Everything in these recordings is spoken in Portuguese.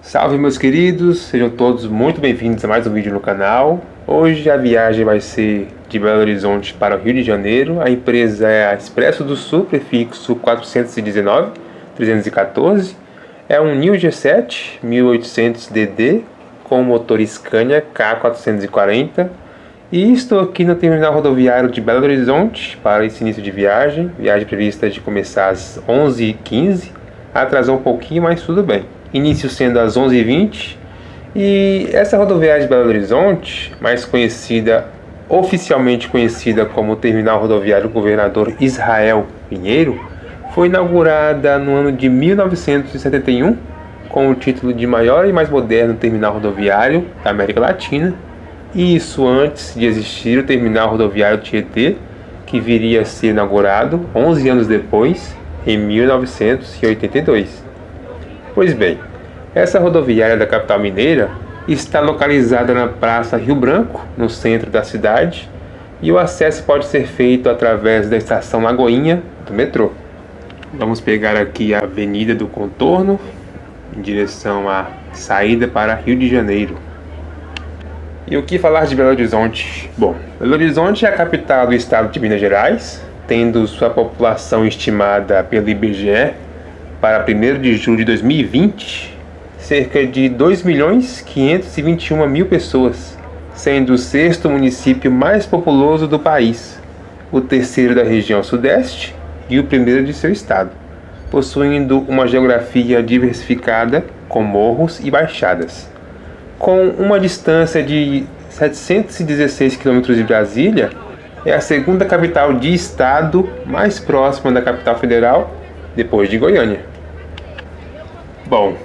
Salve meus queridos, sejam todos muito bem-vindos a mais um vídeo no canal. Hoje a viagem vai ser de Belo Horizonte para o Rio de Janeiro. A empresa é a Expresso do Sul, prefixo 419-314. É um New G7 1800DD com motor Scania K440. E estou aqui no terminal rodoviário de Belo Horizonte para esse início de viagem. Viagem prevista de começar às 11h15. Atrasou um pouquinho, mas tudo bem. Início sendo às 11h20. E essa rodoviária de Belo Horizonte, oficialmente conhecida como Terminal Rodoviário Governador Israel Pinheiro, foi inaugurada no ano de 1971 com o título de maior e mais moderno terminal rodoviário da América Latina. E isso antes de existir o Terminal Rodoviário Tietê, que viria a ser inaugurado 11 anos depois, em 1982. Pois bem, essa rodoviária da capital mineira está localizada na Praça Rio Branco, no centro da cidade, e o acesso pode ser feito através da estação Lagoinha do metrô. Vamos pegar aqui a Avenida do Contorno, em direção à saída para Rio de Janeiro. E o que falar de Belo Horizonte? Bom, Belo Horizonte é a capital do estado de Minas Gerais, tendo sua população estimada pelo IBGE para 1º de julho de 2020, cerca de 2.521.000 pessoas, sendo o 6º município mais populoso do país, o 3º da região sudeste e o 1º de seu estado, possuindo uma geografia diversificada com morros e baixadas. Com uma distância de 716 km de Brasília, é a 2ª capital de estado mais próxima da capital federal, depois de Goiânia. Bom,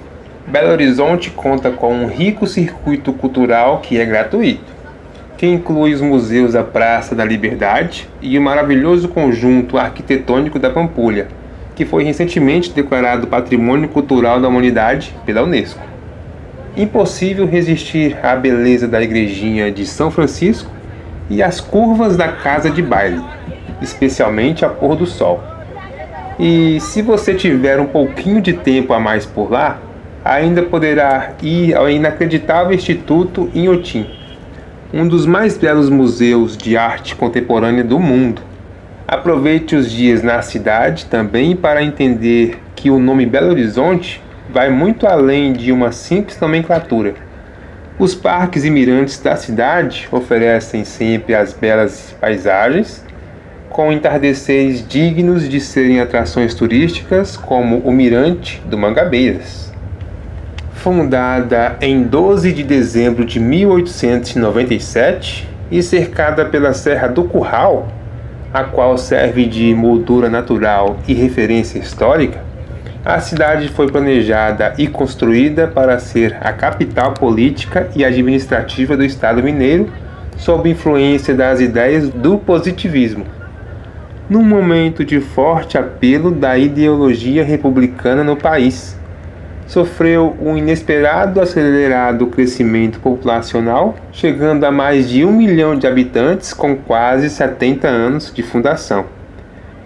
Belo Horizonte conta com um rico circuito cultural que é gratuito, que inclui os museus da Praça da Liberdade e o maravilhoso conjunto arquitetônico da Pampulha, que foi recentemente declarado Patrimônio Cultural da Humanidade pela Unesco. Impossível resistir à beleza da igrejinha de São Francisco e às curvas da casa de baile, especialmente a pôr do sol. E se você tiver um pouquinho de tempo a mais por lá, ainda poderá ir ao inacreditável Instituto Inhotim, um dos mais belos museus de arte contemporânea do mundo. Aproveite os dias na cidade também para entender que o nome Belo Horizonte vai muito além de uma simples nomenclatura. Os parques e mirantes da cidade oferecem sempre as belas paisagens, com entardeceres dignos de serem atrações turísticas, como o Mirante do Mangabeiras. Fundada em 12 de dezembro de 1897 e cercada pela Serra do Curral, a qual serve de moldura natural e referência histórica, a cidade foi planejada e construída para ser a capital política e administrativa do estado mineiro, sob influência das ideias do positivismo. Num momento de forte apelo da ideologia republicana no país, sofreu um inesperado acelerado crescimento populacional, chegando a mais de 1 milhão de habitantes com quase 70 anos de fundação.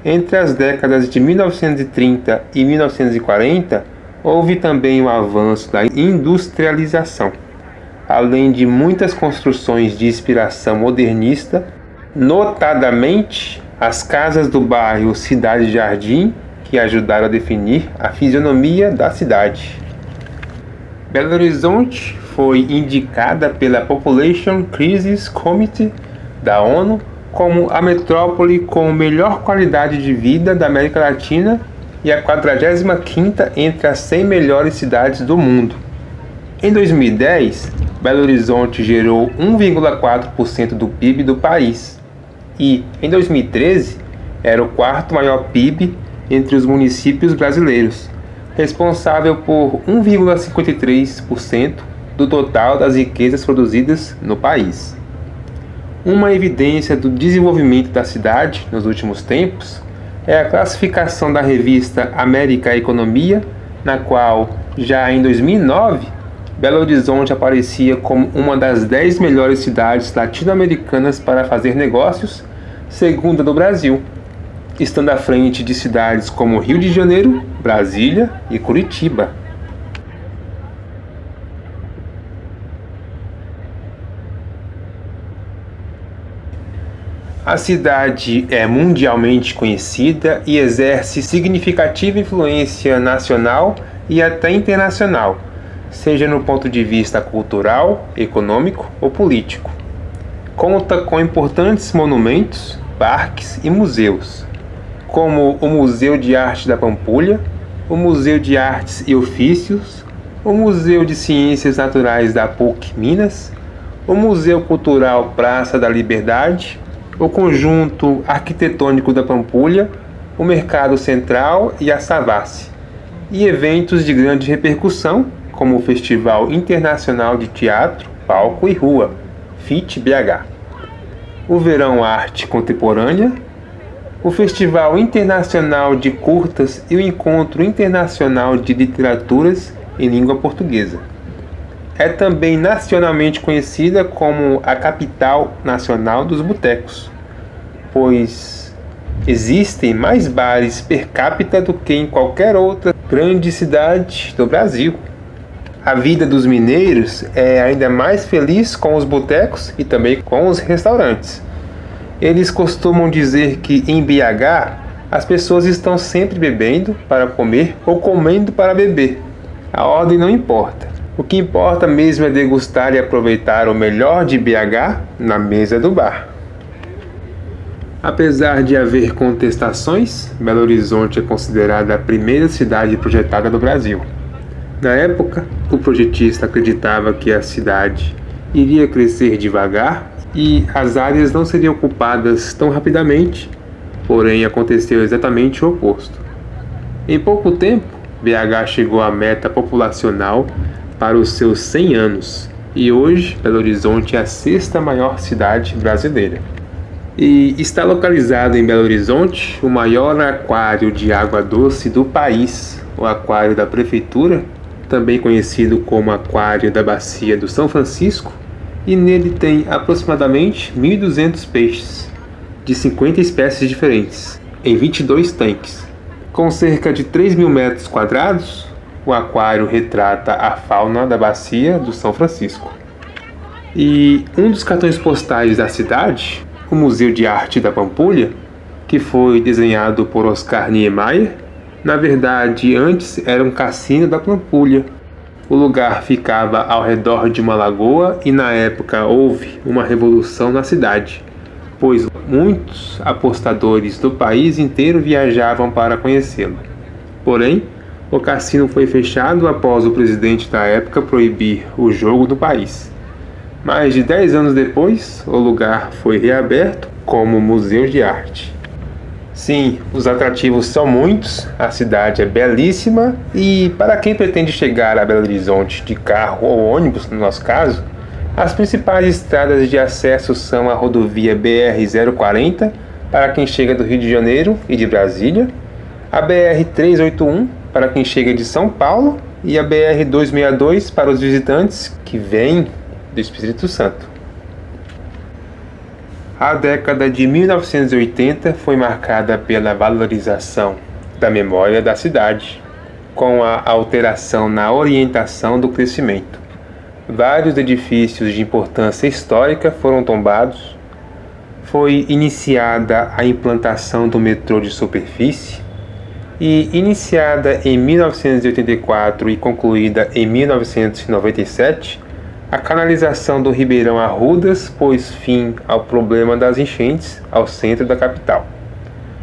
Entre as décadas de 1930 e 1940, houve também o avanço da industrialização, além de muitas construções de inspiração modernista, notadamente as casas do bairro Cidade Jardim, que ajudaram a definir a fisionomia da cidade. Belo Horizonte foi indicada pela Population Crisis Committee da ONU como a metrópole com melhor qualidade de vida da América Latina e a 45ª entre as 100 melhores cidades do mundo. Em 2010, Belo Horizonte gerou 1,4% do PIB do país e, em 2013, era o 4º maior PIB entre os municípios brasileiros, responsável por 1,53% do total das riquezas produzidas no país. Uma evidência do desenvolvimento da cidade nos últimos tempos é a classificação da revista América Economia, na qual, já em 2009, Belo Horizonte aparecia como uma das 10 melhores cidades latino-americanas para fazer negócios, segunda do Brasil, estando à frente de cidades como Rio de Janeiro, Brasília e Curitiba. A cidade é mundialmente conhecida e exerce significativa influência nacional e até internacional, seja no ponto de vista cultural, econômico ou político. Conta com importantes monumentos, parques e museus, como o Museu de Arte da Pampulha, o Museu de Artes e Ofícios, o Museu de Ciências Naturais da PUC Minas, o Museu Cultural Praça da Liberdade, o Conjunto Arquitetônico da Pampulha, o Mercado Central e a Savassi, e eventos de grande repercussão, como o Festival Internacional de Teatro, Palco e Rua, FIT-BH, o Verão Arte Contemporânea, o Festival Internacional de Curtas e o Encontro Internacional de Literaturas em Língua Portuguesa. É também nacionalmente conhecida como a capital nacional dos botecos, pois existem mais bares per capita do que em qualquer outra grande cidade do Brasil. A vida dos mineiros é ainda mais feliz com os botecos e também com os restaurantes. Eles costumam dizer que em BH as pessoas estão sempre bebendo para comer ou comendo para beber. A ordem não importa. O que importa mesmo é degustar e aproveitar o melhor de BH na mesa do bar. Apesar de haver contestações, Belo Horizonte é considerada a primeira cidade projetada do Brasil. Na época, o projetista acreditava que a cidade iria crescer devagar e as áreas não seriam ocupadas tão rapidamente, porém aconteceu exatamente o oposto. Em pouco tempo, BH chegou à meta populacional para os seus 100 anos e hoje Belo Horizonte é a sexta maior cidade brasileira. E está localizado em Belo Horizonte o maior aquário de água doce do país, o Aquário da Prefeitura, também conhecido como Aquário da Bacia do São Francisco, e nele tem aproximadamente 1.200 peixes, de 50 espécies diferentes, em 22 tanques. Com cerca de 3.000 metros quadrados, o aquário retrata a fauna da bacia do São Francisco. E um dos cartões postais da cidade, o Museu de Arte da Pampulha, que foi desenhado por Oscar Niemeyer, na verdade antes era um cassino da Pampulha. O lugar ficava ao redor de uma lagoa e na época houve uma revolução na cidade, pois muitos apostadores do país inteiro viajavam para conhecê-lo. Porém, o cassino foi fechado após o presidente da época proibir o jogo no país. Mais de 10 anos depois, o lugar foi reaberto como museu de arte. Sim, os atrativos são muitos, a cidade é belíssima e para quem pretende chegar a Belo Horizonte de carro ou ônibus, no nosso caso, as principais estradas de acesso são a rodovia BR-040 para quem chega do Rio de Janeiro e de Brasília, a BR-381 para quem chega de São Paulo e a BR-262 para os visitantes que vêm do Espírito Santo. A década de 1980 foi marcada pela valorização da memória da cidade, com a alteração na orientação do crescimento. Vários edifícios de importância histórica foram tombados, foi iniciada a implantação do metrô de superfície e, iniciada em 1984 e concluída em 1997, a canalização do Ribeirão Arrudas pôs fim ao problema das enchentes ao centro da capital.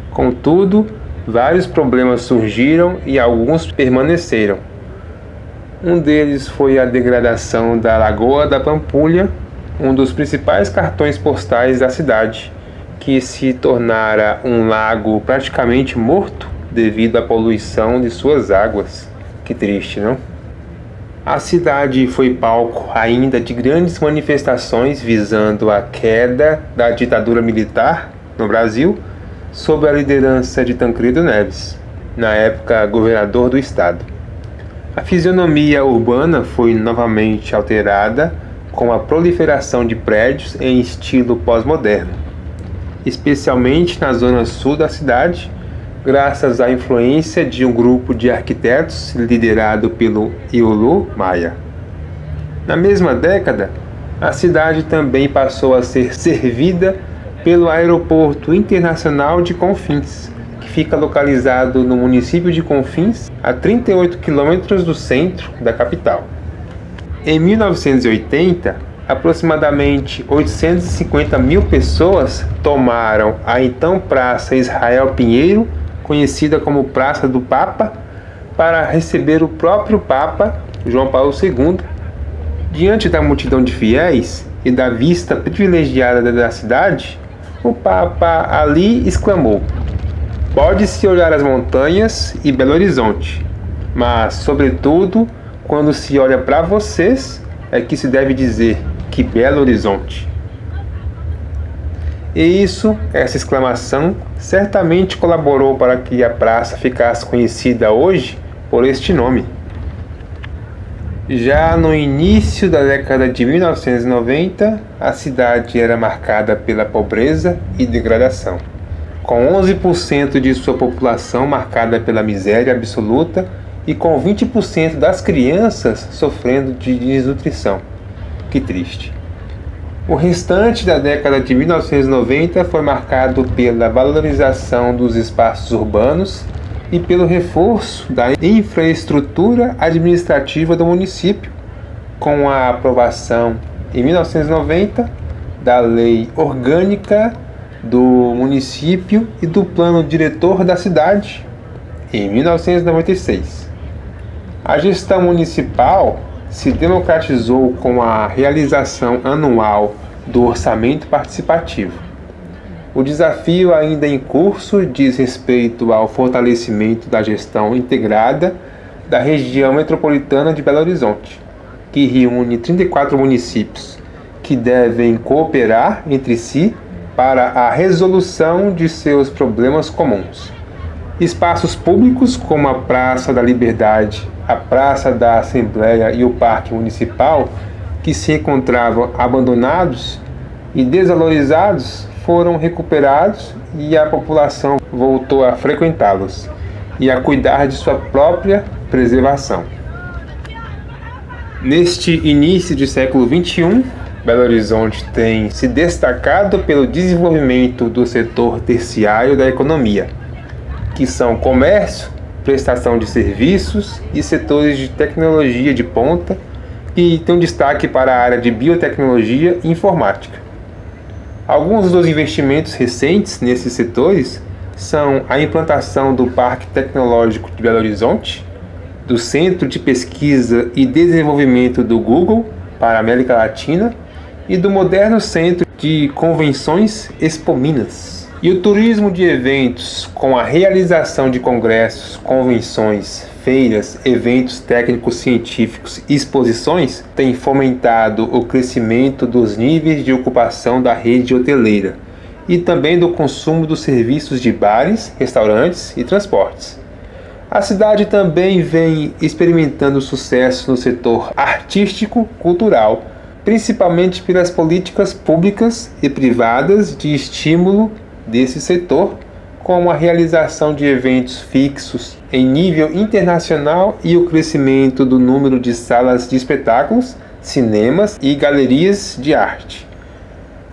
Contudo, vários problemas surgiram e alguns permaneceram. Um deles foi a degradação da Lagoa da Pampulha, um dos principais cartões postais da cidade, que se tornara um lago praticamente morto devido à poluição de suas águas. Que triste, não? A cidade foi palco ainda de grandes manifestações visando a queda da ditadura militar no Brasil, sob a liderança de Tancredo Neves, na época governador do estado. A fisionomia urbana foi novamente alterada com a proliferação de prédios em estilo pós-moderno, especialmente na zona sul da cidade, graças à influência de um grupo de arquitetos liderado pelo Iolo Maia. Na mesma década, a cidade também passou a ser servida pelo Aeroporto Internacional de Confins, que fica localizado no município de Confins, a 38 quilômetros do centro da capital. Em 1980, aproximadamente 850 mil pessoas tomaram a então Praça Israel Pinheiro, conhecida como Praça do Papa, para receber o próprio Papa, João Paulo II. Diante da multidão de fiéis e da vista privilegiada da cidade, o Papa ali exclamou: "Pode-se olhar as montanhas e Belo Horizonte, mas, sobretudo, quando se olha para vocês, é que se deve dizer que Belo Horizonte." E essa exclamação, certamente colaborou para que a praça ficasse conhecida hoje por este nome. Já no início da década de 1990, a cidade era marcada pela pobreza e degradação, com 11% de sua população marcada pela miséria absoluta e com 20% das crianças sofrendo de desnutrição. Que triste. O restante da década de 1990 foi marcado pela valorização dos espaços urbanos e pelo reforço da infraestrutura administrativa do município, com a aprovação, em 1990, da Lei Orgânica do Município e do Plano Diretor da Cidade, em 1996. A gestão municipal se democratizou com a realização anual do orçamento participativo. O desafio ainda em curso diz respeito ao fortalecimento da gestão integrada da região metropolitana de Belo Horizonte, que reúne 34 municípios, que devem cooperar entre si para a resolução de seus problemas comuns. Espaços públicos como a Praça da Liberdade, a Praça da Assembleia e o Parque Municipal, que se encontravam abandonados e desvalorizados, foram recuperados e a população voltou a frequentá-los e a cuidar de sua própria preservação. Neste início do século XXI, Belo Horizonte tem se destacado pelo desenvolvimento do setor terciário da economia, que são comércio, prestação de serviços e setores de tecnologia de ponta, e tem um destaque para a área de biotecnologia e informática. Alguns dos investimentos recentes nesses setores são a implantação do Parque Tecnológico de Belo Horizonte, do Centro de Pesquisa e Desenvolvimento do Google para a América Latina e do moderno Centro de Convenções Expo Minas. E o turismo de eventos, com a realização de congressos, convenções, feiras, eventos técnicos científicos e exposições, tem fomentado o crescimento dos níveis de ocupação da rede hoteleira e também do consumo dos serviços de bares, restaurantes e transportes. A cidade também vem experimentando sucesso no setor artístico-cultural, principalmente pelas políticas públicas e privadas de estímulo desse setor, como a realização de eventos fixos em nível internacional e o crescimento do número de salas de espetáculos, cinemas e galerias de arte.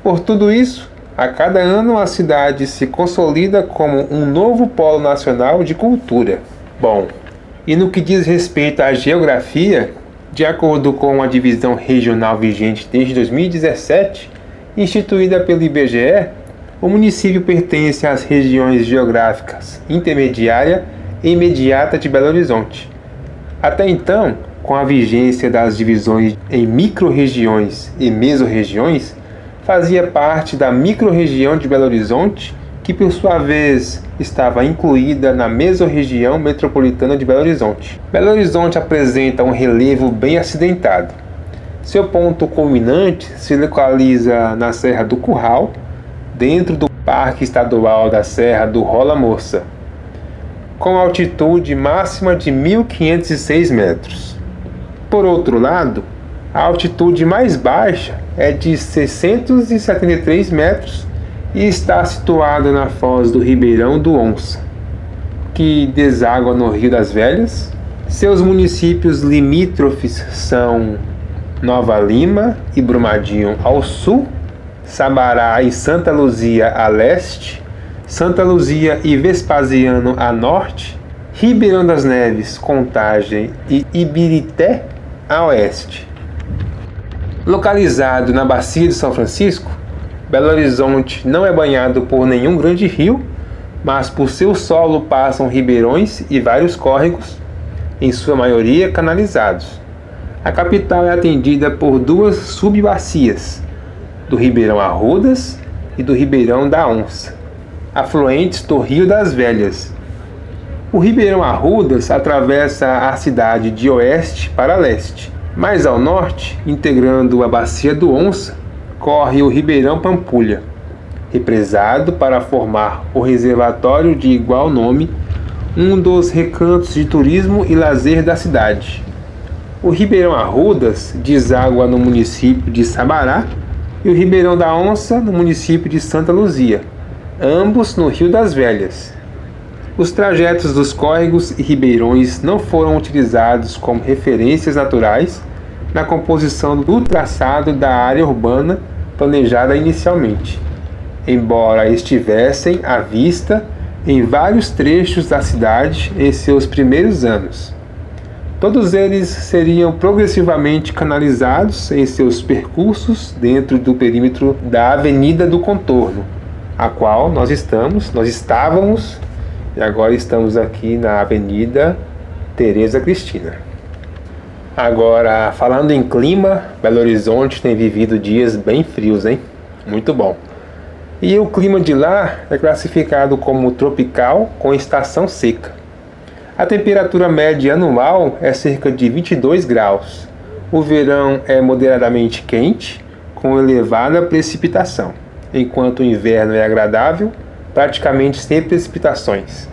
Por tudo isso, a cada ano a cidade se consolida como um novo polo nacional de cultura. Bom, e no que diz respeito à geografia, de acordo com a divisão regional vigente desde 2017, instituída pelo IBGE, o município pertence às regiões geográficas intermediária e imediata de Belo Horizonte. Até então, com a vigência das divisões em micro-regiões e mesorregiões, fazia parte da micro-região de Belo Horizonte, que por sua vez estava incluída na mesorregião metropolitana de Belo Horizonte. Belo Horizonte apresenta um relevo bem acidentado. Seu ponto culminante se localiza na Serra do Curral, dentro do Parque Estadual da Serra do Rola Moça, com altitude máxima de 1.506 metros. Por outro lado, a altitude mais baixa é de 673 metros e está situada na foz do Ribeirão do Onça, que deságua no Rio das Velhas. Seus municípios limítrofes são Nova Lima e Brumadinho ao sul, Sabará e Santa Luzia a leste, Santa Luzia e Vespasiano a norte, Ribeirão das Neves, Contagem e Ibirité a oeste. Localizado na Bacia de São Francisco, Belo Horizonte não é banhado por nenhum grande rio, mas por seu solo passam ribeirões e vários córregos, em sua maioria canalizados. A capital é atendida por duas subbacias, do Ribeirão Arrudas e do Ribeirão da Onça, afluentes do Rio das Velhas. O Ribeirão Arrudas atravessa a cidade de oeste para leste. Mais ao norte, integrando a Bacia do Onça, corre o Ribeirão Pampulha, represado para formar o reservatório de igual nome, um dos recantos de turismo e lazer da cidade. O Ribeirão Arrudas deságua no município de Sabará e o Ribeirão da Onça no município de Santa Luzia, ambos no Rio das Velhas. Os trajetos dos córregos e ribeirões não foram utilizados como referências naturais na composição do traçado da área urbana planejada inicialmente, embora estivessem à vista em vários trechos da cidade em seus primeiros anos. Todos eles seriam progressivamente canalizados em seus percursos dentro do perímetro da Avenida do Contorno, a qual nós estávamos e agora estamos aqui na Avenida Tereza Cristina. Agora, falando em clima, Belo Horizonte tem vivido dias bem frios, hein? Muito bom. E o clima de lá é classificado como tropical com estação seca. A temperatura média anual é cerca de 22 graus. O verão é moderadamente quente, com elevada precipitação, enquanto o inverno é agradável, praticamente sem precipitações.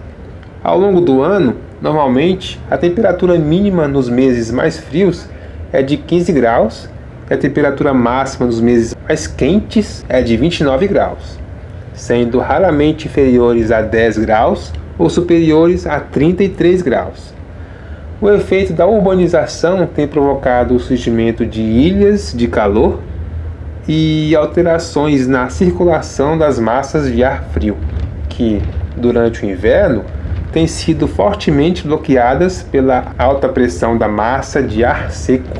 Ao longo do ano, normalmente, a temperatura mínima nos meses mais frios é de 15 graus e a temperatura máxima nos meses mais quentes é de 29 graus, sendo raramente inferiores a 10 graus ou superiores a 33 graus. O efeito da urbanização tem provocado o surgimento de ilhas de calor e alterações na circulação das massas de ar frio, que, durante o inverno, têm sido fortemente bloqueadas pela alta pressão da massa de ar seco,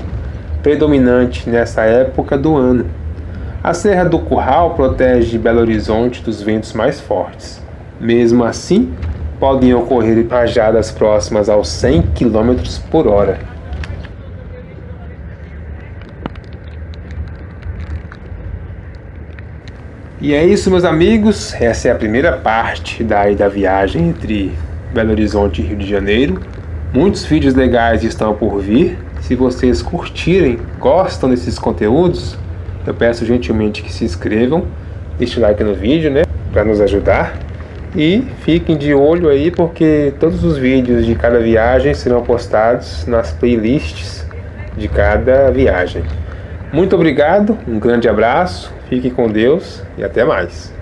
predominante nessa época do ano. A Serra do Curral protege Belo Horizonte dos ventos mais fortes. Mesmo assim, podem ocorrer rajadas próximas aos 100 km por hora. E é isso, meus amigos. Essa é a primeira parte da viagem entre Belo Horizonte e Rio de Janeiro. Muitos vídeos legais estão por vir. Se vocês curtirem, gostam desses conteúdos, eu peço gentilmente que se inscrevam, deixem like no vídeo, né, para nos ajudar. E fiquem de olho aí, porque todos os vídeos de cada viagem serão postados nas playlists de cada viagem. Muito obrigado, um grande abraço, fique com Deus e até mais.